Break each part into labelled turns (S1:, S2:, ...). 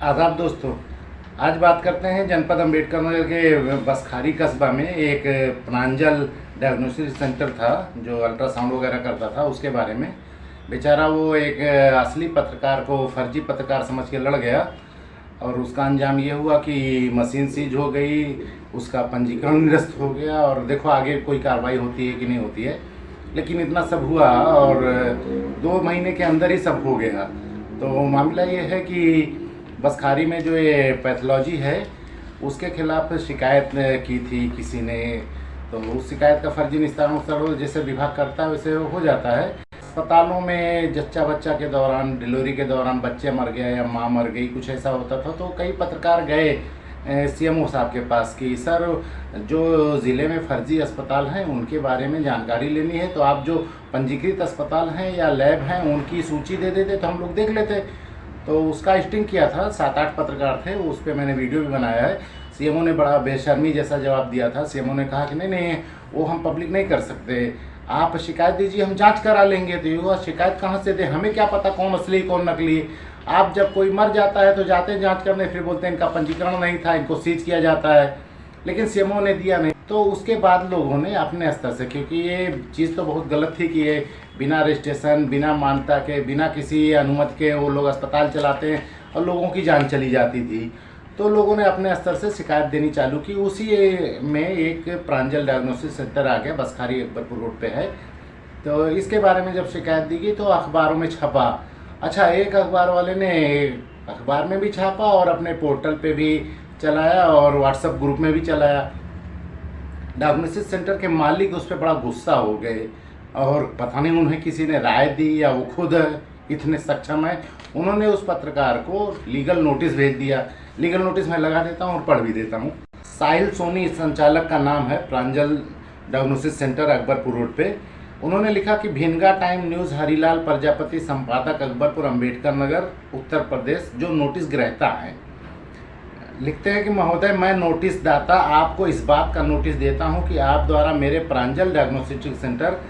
S1: आदाब दोस्तों। आज बात करते हैं जनपद अम्बेडकर नगर के बसखारी कस्बा में एक प्रांजल डायग्नोस्टिक सेंटर था जो अल्ट्रासाउंड वगैरह करता था, उसके बारे में। बेचारा वो एक असली पत्रकार को फर्जी पत्रकार समझ के लड़ गया और उसका अंजाम ये हुआ कि मशीन सीज हो गई, उसका पंजीकरण निरस्त हो गया। और देखो आगे कोई कार्रवाई होती है कि नहीं होती है, लेकिन इतना सब हुआ और 2 महीने के अंदर ही सब हो गया। तो मामला ये है कि बसखारी में जो ये पैथोलॉजी है उसके खिलाफ शिकायत की थी किसी ने, तो उस शिकायत का फर्जी निस्तारण जैसे विभाग करता है वैसे हो जाता है। अस्पतालों में जच्चा बच्चा के दौरान, डिलीवरी के दौरान बच्चे मर गया या माँ मर गई, कुछ ऐसा होता था, तो कई पत्रकार गए सीएमओ साहब के पास कि सर जो ज़िले में फर्जी अस्पताल हैं उनके बारे में जानकारी लेनी है, तो आप जो पंजीकृत अस्पताल हैं या लैब हैं उनकी सूची दे देते तो हम लोग देख लेते। तो उसका स्टिंग किया था, 7-8 पत्रकार थे, उस पर मैंने वीडियो भी बनाया है। सीएमओ ने बड़ा बेशर्मी जैसा जवाब दिया था। सीएमओ ने कहा कि नहीं नहीं वो हम पब्लिक नहीं कर सकते, आप शिकायत दीजिए, हम जांच करा लेंगे। तो युवा शिकायत कहाँ से दे, हमें क्या पता कौन असली कौन नकली। आप जब कोई मर जाता है तो जाते हैं जांच करने, फिर बोलते हैं इनका पंजीकरण नहीं था, इनको सीज किया जाता है, लेकिन सीएमओ ने दिया नहीं। तो उसके बाद लोगों ने अपने स्तर से, क्योंकि ये चीज़ तो बहुत गलत थी कि ये बिना रजिस्ट्रेशन, बिना मान्यता के, बिना किसी अनुमति के वो लोग अस्पताल चलाते हैं और लोगों की जान चली जाती थी। तो लोगों ने अपने स्तर से शिकायत देनी चालू की। उसी में एक प्रांजल डायग्नोस्टिक सेंटर आ गया, बसखारी अकबरपुर रोड पे है। तो इसके बारे में जब शिकायत दी गई तो अखबारों में छपा। अच्छा, एक अखबार वाले ने अखबार में भी छापा और अपने पोर्टल पे भी चलाया और व्हाट्सएप ग्रुप में भी चलाया। डायग्नोस्टिक सेंटर के मालिक उस पर बड़ा गुस्सा हो गए और पता नहीं उन्हें किसी ने राय दी या वो खुद इतने सक्षम है, उन्होंने उस पत्रकार को लीगल नोटिस भेज दिया। लीगल नोटिस मैं लगा देता हूँ और पढ़ भी देता हूँ। साहिल सोनी संचालक का नाम है, प्रांजल डायग्नोस्टिक सेंटर अकबरपुर रोड पे। उन्होंने लिखा कि भिनगा टाइम न्यूज़ हरिलाल प्रजापति, संपादक अकबरपुर अम्बेडकर नगर उत्तर प्रदेश, जो नोटिस ग्रहता है, लिखते हैं कि महोदय, मैं नोटिस दाता आपको इस बात का नोटिस देता हूं कि आप द्वारा मेरे प्रांजल डायग्नोस्टिक सेंटर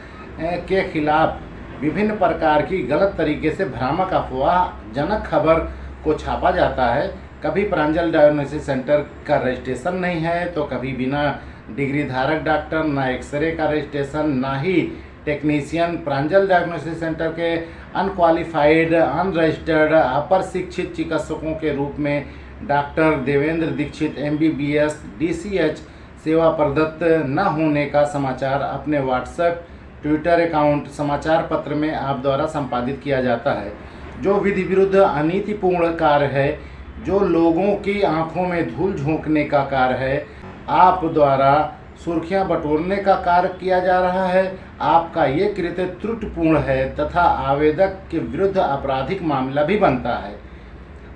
S1: के खिलाफ विभिन्न प्रकार की गलत तरीके से भ्रामक अफवाहजनक खबर को छापा जाता है। कभी प्रांजल डायग्नोस्टिक सेंटर का रजिस्ट्रेशन नहीं है, तो कभी बिना डिग्री धारक डॉक्टर, ना एक्सरे का रजिस्ट्रेशन, ना ही टेक्नीशियन। प्रांजल डायग्नोस्टिक सेंटर के अनक्वालिफाइड, अनरजिस्टर्ड, अपर शिक्षित चिकित्सकों के रूप में doctor Devendra Dikshit MBBS DCH सेवा प्रदत्त न होने का समाचार अपने व्हाट्सएप, ट्विटर अकाउंट, समाचार पत्र में आप द्वारा संपादित किया जाता है, जो विधि विरुद्ध अनीतिपूर्ण कार्य है, जो लोगों की आंखों में धूल झोंकने का कार्य है। आप द्वारा सुर्खियां बटोरने का कार्य किया जा रहा है। आपका ये कृत्य त्रुटिपूर्ण है तथा आवेदक के विरुद्ध आपराधिक मामला भी बनता है।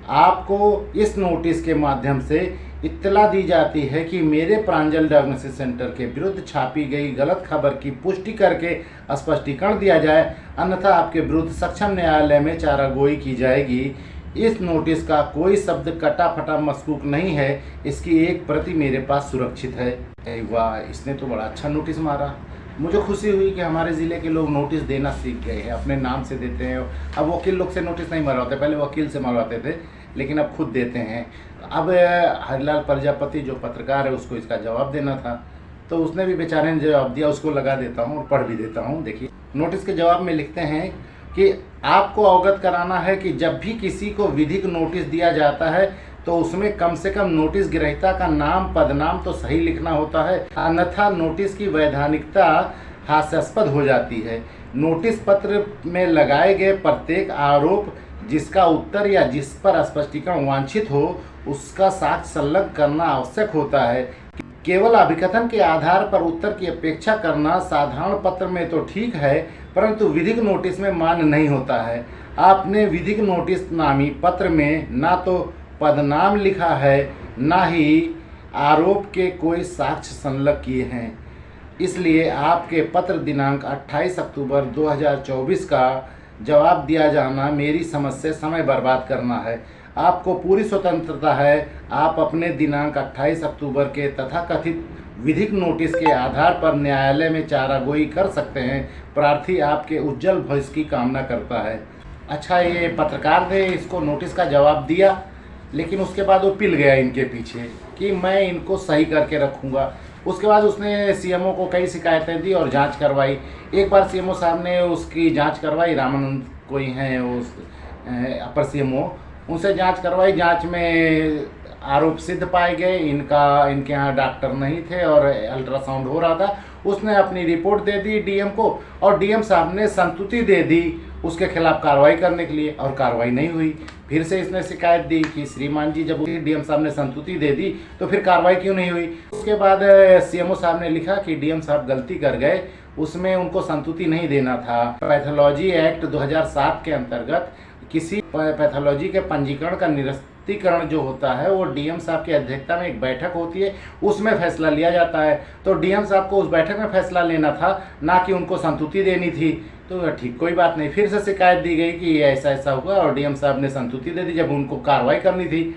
S1: आपको इस नोटिस के माध्यम से इत्तला दी जाती है कि मेरे प्रांजल डायग्नोस्टिक सेंटर के विरुद्ध छापी गई गलत खबर की पुष्टि करके स्पष्टीकरण दिया जाए, अन्यथा आपके विरुद्ध सक्षम न्यायालय में चारागोई की जाएगी। इस नोटिस का कोई शब्द कटा फटा मशकूक नहीं है, इसकी एक प्रति मेरे पास सुरक्षित है। वाह, इसने तो बड़ा अच्छा नोटिस मारा। मुझे खुशी हुई कि हमारे ज़िले के लोग नोटिस देना सीख गए हैं, अपने नाम से देते हैं। अब वकील लोग से नोटिस नहीं मरवाते, पहले वकील से मरवाते थे, लेकिन अब खुद देते हैं। अब हरिलाल प्रजापति जो पत्रकार है उसको इसका जवाब देना था, तो उसने भी बेचारे ने जवाब दिया, उसको लगा देता हूँ और पढ़ भी देता हूँ। देखिए, नोटिस के जवाब में लिखते हैं कि आपको अवगत कराना है कि जब भी किसी को विधिक नोटिस दिया जाता है तो उसमें कम से कम नोटिस ग्रहीता का नाम, पदनाम तो सही लिखना होता है, अन्यथा नोटिस की वैधानिकता हास्यास्पद हो जाती है। नोटिस पत्र में लगाए गए प्रत्येक आरोप, जिसका उत्तर या जिस पर स्पष्टीकरण वांछित हो, उसका साक्ष्य संलग्न करना आवश्यक होता है। केवल अभिकथन के आधार पर उत्तर की अपेक्षा करना साधारण पत्र में तो ठीक है, परंतु विधिक नोटिस में मान्य नहीं होता है। आपने विधिक नोटिस नामी पत्र में ना तो पदनाम लिखा है, ना ही आरोप के कोई साक्ष्य संलग्न किए हैं। इसलिए आपके पत्र दिनांक 28 अक्टूबर 2024 का जवाब दिया जाना मेरी समझ से समय बर्बाद करना है। आपको पूरी स्वतंत्रता है, आप अपने दिनांक 28 अक्टूबर के तथाकथित विधिक नोटिस के आधार पर न्यायालय में चारागोई कर सकते हैं। प्रार्थी आपके उज्जवल भविष्य की कामना करता है। अच्छा, ये पत्रकार ने इसको नोटिस का जवाब दिया लेकिन उसके बाद वो पिल गया इनके पीछे कि मैं इनको सही करके रखूँगा। उसके बाद उसने सीएमओ को कई शिकायतें दी और जांच करवाई। एक बार सीएमओ साहब ने उसकी जांच करवाई, रामानंद कोई हैं उस अपर सीएमओ, उनसे जांच करवाई। जांच में आरोप सिद्ध पाए गए, इनके यहाँ डॉक्टर नहीं थे और अल्ट्रासाउंड हो रहा था। उसने अपनी रिपोर्ट दे दी डीएम को और डीएम साहब ने संतुति दे दी उसके खिलाफ कार्रवाई करने के लिए, और कार्रवाई नहीं हुई। फिर से इसने शिकायत दी कि श्रीमान जी, जब डीएम साहब ने संतुति दे दी तो फिर कार्रवाई क्यों नहीं हुई। उसके बाद सीएमओ साहब ने लिखा कि डीएम साहब गलती कर गए, उसमें उनको संतुति नहीं देना था। पैथोलॉजी एक्ट 2007 के अंतर्गत किसी पैथोलॉजी के पंजीकरण का निरस्तीकरण जो होता है वो डीएम साहब की अध्यक्षता में एक बैठक होती है, उसमें फैसला लिया जाता है। तो डीएम साहब को उस बैठक में फैसला लेना था, ना कि उनको संतुति देनी थी। तो ठीक, कोई बात नहीं। फिर से शिकायत दी गई कि ऐसा ऐसा हुआ और डीएम साहब ने संतुति दे दी जब उनको कार्रवाई करनी थी।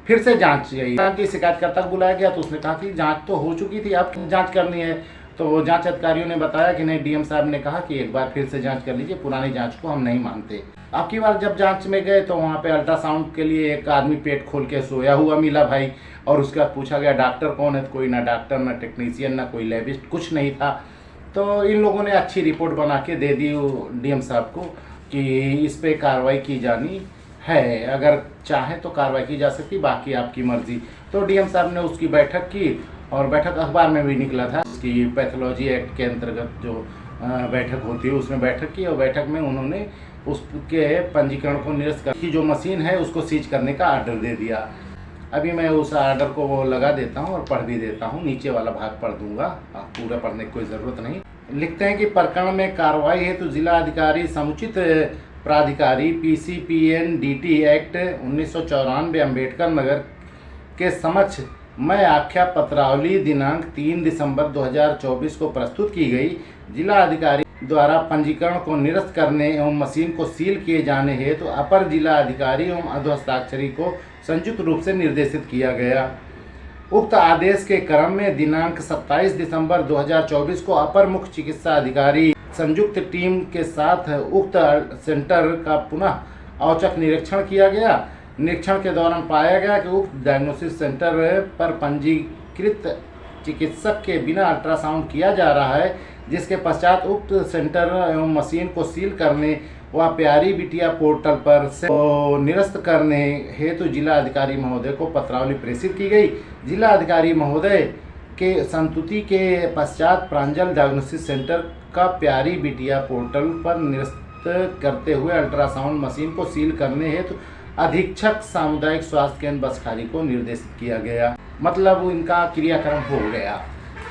S1: फिर से जांच गई, की शिकायतकर्ता को बुलाया गया तो उसने कहा कि जांच तो हो चुकी थी, अब जांच करनी है। तो जांच अधिकारियों ने बताया कि नहीं, डीएम साहब ने कहा कि एक बार फिर से जांच कर लीजिए, पुरानी जांच को हम नहीं मानते। अब की बार जब जांच में गए तो वहाँ पे अल्ट्रासाउंड के लिए एक आदमी पेट खोल के सोया हुआ मिला भाई, और उसके बाद पूछा गया डॉक्टर कौन है, तो कोई ना डॉक्टर, ना टेक्नीशियन, ना कोई लैबिस्ट, कुछ नहीं था। तो इन लोगों ने अच्छी रिपोर्ट बना के दे दी डीएम साहब को कि इस पर कार्रवाई की जानी है, अगर चाहें तो कार्रवाई की जा सकती, बाकी आपकी मर्जी। तो डीएम साहब ने उसकी बैठक की और बैठक अखबार में भी निकला था। उसकी पैथोलॉजी एक्ट के अंतर्गत जो बैठक होती है उसमें बैठक की, और बैठक में उन्होंने उसके पंजीकरण को निरस्त कर, जो मशीन है उसको सीज करने का आर्डर दे दिया। अभी मैं उस आर्डर को वो लगा देता हूँ और पढ़ भी देता हूँ, नीचे वाला भाग पढ़ दूंगा, पूरा पढ़ने की कोई ज़रूरत नहीं। लिखते हैं कि प्रकरण में कार्रवाई हेतु जिला अधिकारी समुचित प्राधिकारी PCPNDT एक्ट 1994 अम्बेडकर नगर के समक्ष मैं आख्या पत्रावली दिनांक 3 दिसंबर 2024 को प्रस्तुत की गई। जिला अधिकारी द्वारा पंजीकरण को निरस्त करने एवं मशीन को सील किए जाने हेतु अपर जिला अधिकारी एवं अधोहस्ताक्षरी को संयुक्त रूप से निर्देशित किया गया। उक्त आदेश के क्रम में दिनांक 27 दिसंबर 2024 को अपर मुख्य चिकित्सा अधिकारी संयुक्त टीम के साथ उक्त सेंटर का पुनः औचक निरीक्षण किया गया। निरीक्षण के दौरान पाया गया कि उक्त डायग्नोसिस सेंटर पर पंजीकृत चिकित्सक के बिना अल्ट्रासाउंड किया जा रहा है, जिसके पश्चात उक्त सेंटर एवं मशीन को सील करने व प्यारी बिटिया पोर्टल पर से निरस्त करने हेतु जिला अधिकारी महोदय को पत्रावली प्रेषित की गई। जिला अधिकारी महोदय के संतुति के पश्चात प्रांजल डायग्नोसिस सेंटर का प्यारी बिटिया पोर्टल पर निरस्त करते हुए अल्ट्रासाउंड मशीन को सील करने हेतु अधीक्षक सामुदायिक स्वास्थ्य केंद्र बसखारी को निर्देशित किया गया। मतलब इनका क्रियाक्रम हो गया।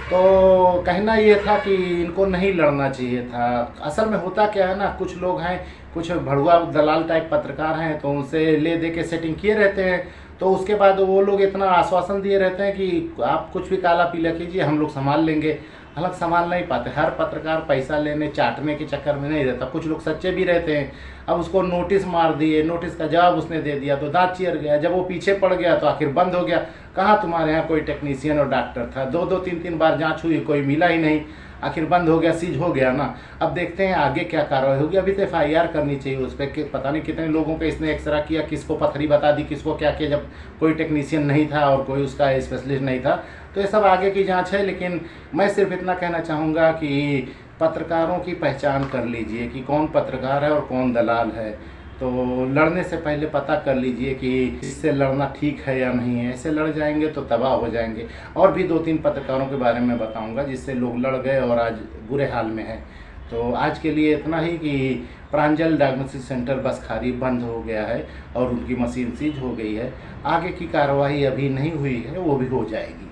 S1: तो कहना ये था कि इनको नहीं लड़ना चाहिए था। असल में होता क्या है ना, कुछ लोग हैं, कुछ भड़ुआ दलाल टाइप पत्रकार हैं, तो उनसे ले दे के सेटिंग किए रहते हैं। तो उसके बाद वो लोग इतना आश्वासन दिए रहते हैं कि आप कुछ भी काला पीला कीजिए, हम लोग संभाल लेंगे। हालांकि संभाल नहीं पाते। हर पत्रकार पैसा लेने चाटने के चक्कर में नहीं रहता, कुछ लोग सच्चे भी रहते हैं। अब उसको नोटिस मार दिए, नोटिस का जवाब उसने दे दिया तो दांत चीर गया। जब वो पीछे पड़ गया तो आखिर बंद हो गया। कहाँ तुम्हारे यहाँ कोई टेक्नीशियन और डॉक्टर था? 2-2 3-3 बार जांच हुई, कोई मिला ही नहीं, आखिर बंद हो गया, सीज हो गया ना। अब देखते हैं आगे क्या कार्रवाई होगी। अभी तो FIR करनी चाहिए उस पर कि पता नहीं कितने लोगों का इसने एक्सरा किया, किसको पथरी बता दी, किसको क्या किया, जब कोई टेक्नीशियन नहीं था और कोई उसका स्पेशलिस्ट नहीं था। तो ये सब आगे की जांच है। लेकिन मैं सिर्फ इतना कहना चाहूँगा कि पत्रकारों की पहचान कर लीजिए कि कौन पत्रकार है और कौन दलाल है। तो लड़ने से पहले पता कर लीजिए कि इससे लड़ना ठीक है या नहीं है। ऐसे लड़ जाएंगे तो तबाह हो जाएंगे। और भी 2-3 पत्रकारों के बारे में बताऊंगा जिससे लोग लड़ गए और आज बुरे हाल में हैं। तो आज के लिए इतना ही कि प्रांजल डायग्नोसिस सेंटर बसखारी बंद हो गया है और उनकी मशीन सीज हो गई है। आगे की कार्रवाई अभी नहीं हुई है, वो भी हो जाएगी।